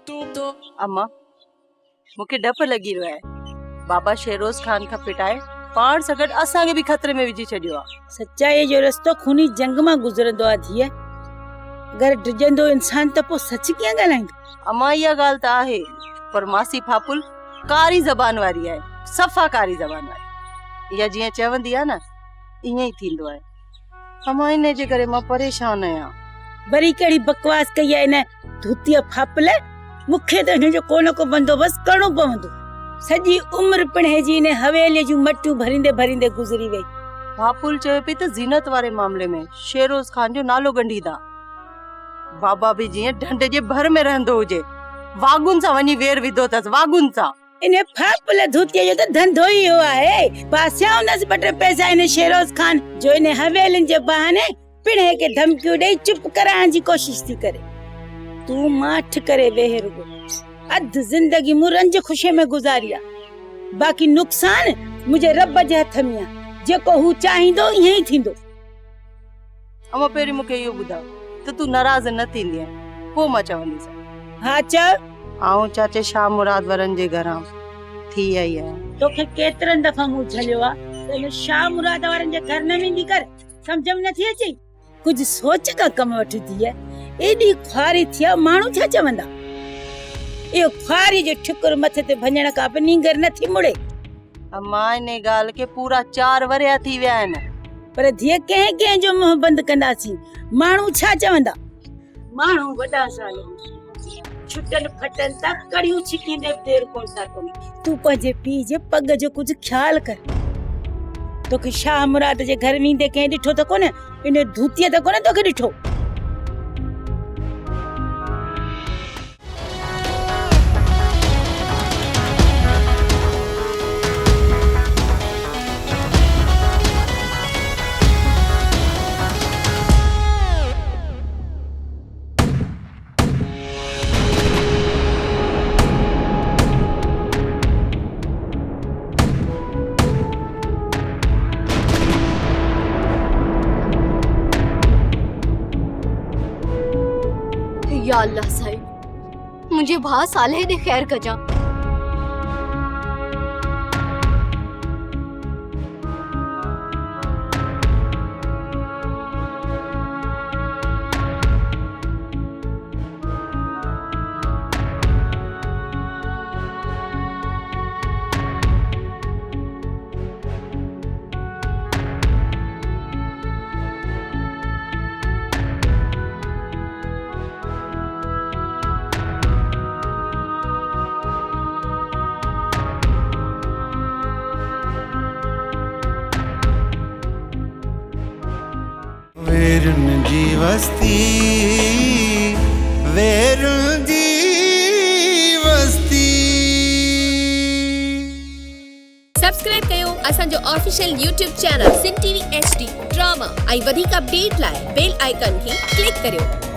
अम्मा मूंखे डप लगी रहा है। बाबा शेरोज खान का पिटाए पाण सां गॾु असांखे बि खतरे में विझी छॾियो आहे। सच्चाई जो रस्तो खूनी जंग मां गुज़रंदो आहे धीअ। अगर डिजंदो इंसान त पोइ सच कीअं ॻाल्हाईंदो? अम्मा इहा ॻाल्हि त आहे, पर मासी फापुल कारी ज़बान वारी आहे, सफ़ा कारी ज़बान वारी। इहा जीअं चवंदी आहे न ईअं ई थींदो आहे। अम्मा इन जे करे मां परेशान आहियां। वरी कहिड़ी बकवास कई आहे इन धुतीअ फापल। मूंखे त हिन जो को न को बंदोबस्त करणो पवंदो। सॼी उम्र पिणे जी ने हवेली जूं मटियूं भरींदे भरींदे गुज़री वई। फापुल चयो पई त ज़ीनत वारे मामले में शेरोज खान जो नालो गंढीदा। बाबा भी जीअं ढंढ जे भर में रहंदो हुजे, वागुन सां वञी वेर विधो अथसि, वागुन सां। इन फापल धुतीअ जो त धंधो ई इहो आहे। पासिया हुनसि ॿ टे पैसा इन शेरोज खान जो इन हवेलियुनि जे बहाने पिणे के धमकियूं ॾेई चुप कराइण जी कोशिश थी करे। तूं माठ करे वेह रुगो। अधु जिंदगी मूं रंज खुशी में गुज़ारी आहे। बाक़ी नुक़सान मुंहिंजे रब जे हथ में आहे। जेको हू चाहींदो ईअं ई थींदो। अम्मा पहिरीं मूंखे इहो ॿुधायो त तूं नाराज़ न थींदी आहे, पोइ मां चवंदीसां। हा चओ। आऊं चाचे शाह मुराद वरन जे घरां थी आई आहियां। तोखे केतिरनि दफ़ा मूं झलियो आहे त इन शाह मुराद वारनि जे घर न वेंदी कर। सम्झ में नथी अचे? कुझु सोच का कम वठदी आहे। एॾी ख्वारी थी आहे, माण्हू छा चवंदा? इहो ख्वारी जो ठिकुर मथे ते भञण खां पोइ नींगर नथी मुड़े। अम्मा इन ॻाल्हि खे पूरा 4 वरिया थी विया आहिनि। पर धीअ कंहिं कंहिं जो मुंहुं बंदि कंदासीं। माण्हू छा चवंदा? माण्हू वॾा साल छुटन फटन त कड़ियूं छिकींदे देर कोन था कनि। तूं पंहिंजे पीउ जे पग जो कुझु ख्याल कर। तोखे शाह मुराद जे घर वेंदे कंहिं ॾिठो त कोन? इन धूतीअ त कोन तोखे ॾिठो? या अल्लाह साईं, मुझे भा साले दे खैर कजा। वेरुन जी वस्ती, वेरुन जी वस्ती। सब्सक्राइब कयो असांजो ऑफिशियल YouTube चैनल सिन टीवी HD ड्रामा ऐं वधीक अपडेट लाइ बेल आइकन खे क्लिक करियो।